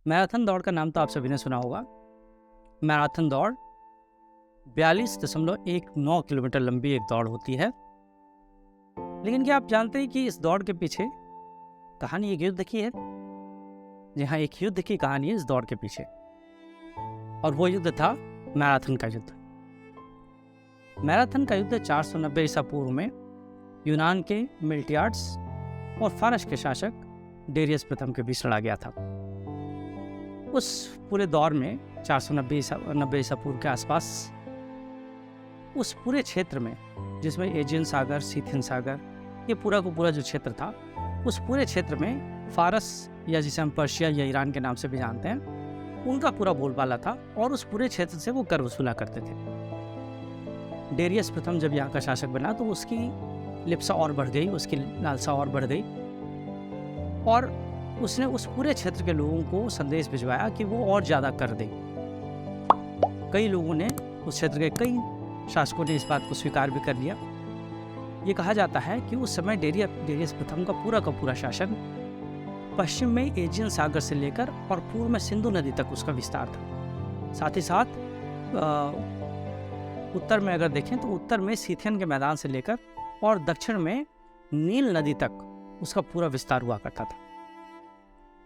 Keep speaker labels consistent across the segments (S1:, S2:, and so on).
S1: Marathon दौड़ का नाम तो आप सभी ने सुना होगा। मैराथन दौड़ 42.19 किलोमीटर लंबी एक दौड़ होती है। लेकिन क्या आप जानते हैं कि इस दौड़ के पीछे कहानी एक युद्ध की है? जी हाँ, एक युद्ध की कहानी है इस दौड़ के पीछे, और वो युद्ध था मैराथन का युद्ध। मैराथन का युद्ध 490 ईसा पूर्व में यूनान के मिल्टियाड्स और फारस के शासक डेरियस प्रथम के बीच लड़ा गया था। उस पूरे दौर में 490 ईसा पूर्व के आसपास उस पूरे क्षेत्र में, जिसमें एजियन सागर, सीथियन सागर, ये पूरा का पूरा जो क्षेत्र था, उस पूरे क्षेत्र में फारस, या जिसे हम पर्शिया या ईरान के नाम से भी जानते हैं, उनका पूरा बोलबाला था और उस पूरे क्षेत्र से वो कर वसूला करते थे। डेरियस प्रथम जब यहाँ का शासक बना तो उसकी लिप्सा और बढ़ गई, उसकी लालसा और बढ़ गई, और उसने उस पूरे क्षेत्र के लोगों को संदेश भिजवाया कि वो और ज़्यादा कर दें। कई लोगों ने, उस क्षेत्र के कई शासकों ने इस बात को स्वीकार भी कर लिया। ये कहा जाता है कि उस समय डेरियस प्रथम का पूरा शासन पश्चिम में एजियन सागर से लेकर और पूर्व में सिंधु नदी तक उसका विस्तार था। साथ ही साथ उत्तर में अगर देखें तो उत्तर में सीथियन के मैदान से लेकर और दक्षिण में नील नदी तक उसका पूरा विस्तार हुआ करता था।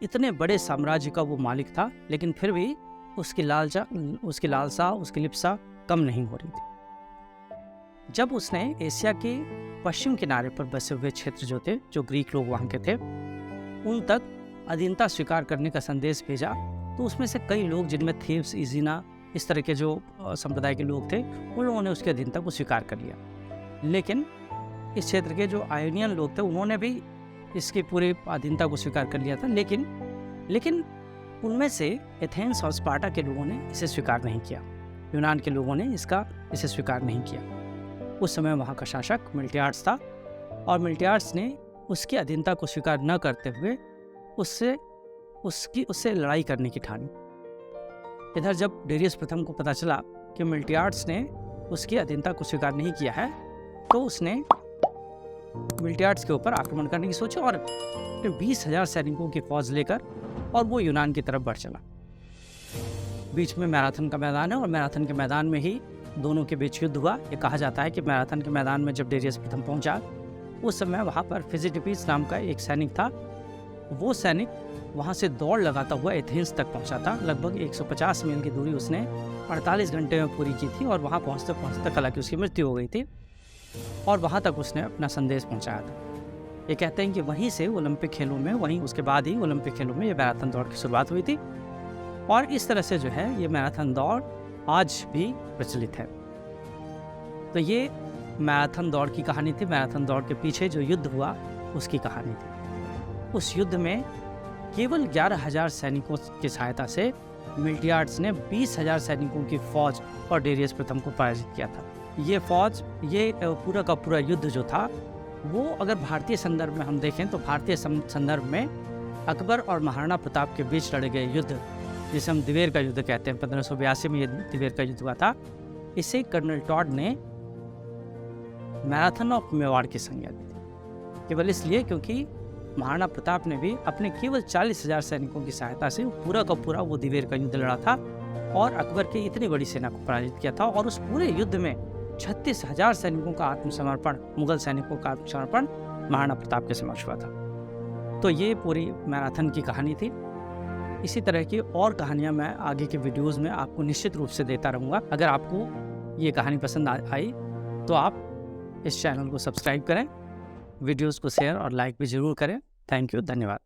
S1: इतने बड़े साम्राज्य का वो मालिक था, लेकिन फिर भी उसकी लालसा, उसकी लिप्सा कम नहीं हो रही थी। जब उसने एशिया के पश्चिम किनारे पर बसे हुए क्षेत्र जो थे, जो ग्रीक लोग वहाँ के थे, उन तक अधीनता स्वीकार करने का संदेश भेजा, तो उसमें से कई लोग, जिनमें थेब्स, इजीना, इस तरह के जो संप्रदाय के लोग थे, उन लोगों ने उसकी अधीनता को स्वीकार कर लिया। लेकिन इस क्षेत्र के जो आयोनियन लोग थे, उन्होंने भी इसकी पूरी अधीनता को स्वीकार कर लिया था, लेकिन उनमें से एथेंस और स्पार्टा के लोगों ने इसे स्वीकार नहीं किया। यूनान के लोगों ने इसे स्वीकार नहीं किया। उस समय वहाँ का शासक मिल्टियाड्स था, और मिल्टियाड्स ने उसकी अधीनता को स्वीकार न करते हुए उससे लड़ाई करने की ठानी। इधर जब डेरियस प्रथम को पता चला कि मिल्टियाड्स ने उसकी अधीनता को स्वीकार नहीं किया है, तो उसने मिल्टियाड्स के ऊपर आक्रमण करने की सोची और 20,000 सैनिकों की फौज लेकर और वो यूनान की तरफ बढ़ चला। बीच में मैराथन का मैदान है, और मैराथन के मैदान में ही दोनों के बीच युद्ध हुआ। ये कहा जाता है कि मैराथन के मैदान में जब डेरियस प्रथम पहुंचा, उस समय वहाँ पर फिजिटिपीस नाम का एक सैनिक था। वो सैनिक वहाँ से दौड़ लगाता हुआ एथेंस तक पहुँचा था। लगभग 150 मील की दूरी उसने 48 घंटे में पूरी की थी, और वहाँ पहुँचते पहुँचते हालांकि उसकी मृत्यु हो गई थी, और वहाँ तक उसने अपना संदेश पहुँचाया था। ये कहते हैं कि वहीं से ओलंपिक खेलों में, वहीं उसके बाद ही ओलंपिक खेलों में ये मैराथन दौड़ की शुरुआत हुई थी, और इस तरह से जो है ये मैराथन दौड़ आज भी प्रचलित है। तो ये मैराथन दौड़ की कहानी थी। मैराथन दौड़ के पीछे जो युद्ध हुआ उसकी कहानी थी। उस युद्ध में केवल 11,000 सैनिकों की सहायता से मिल्टियाड्स ने 20,000 सैनिकों की फौज और डेरियस प्रथम को पराजित किया था। ये फौज, ये पूरा का पूरा युद्ध जो था, वो अगर भारतीय संदर्भ में हम देखें तो भारतीय संदर्भ में अकबर और महाराणा प्रताप के बीच लड़े गए युद्ध, जिसे हम दिवेर का युद्ध कहते हैं, 1582 में ये दिवेर का युद्ध हुआ था। इसे कर्नल टॉड ने मैराथन ऑफ मेवाड़ की संज्ञा दी थी, केवल इसलिए क्योंकि महाराणा प्रताप ने भी अपने केवल 40,000 सैनिकों की सहायता से पूरा का पूरा वो दिवेर का युद्ध लड़ा था और अकबर की इतनी बड़ी सेना को पराजित किया था। और उस पूरे युद्ध में 36,000 सैनिकों का आत्मसमर्पण, मुगल सैनिकों का आत्मसमर्पण महाराणा प्रताप के समक्ष हुआ था। तो ये पूरी मैराथन की कहानी थी। इसी तरह की और कहानियाँ मैं आगे के वीडियोज़ में आपको निश्चित रूप से देता रहूँगा। अगर आपको ये कहानी पसंद आई तो आप इस चैनल को सब्सक्राइब करें, वीडियोज़ को शेयर और लाइक भी ज़रूर करें। थैंक यू, धन्यवाद।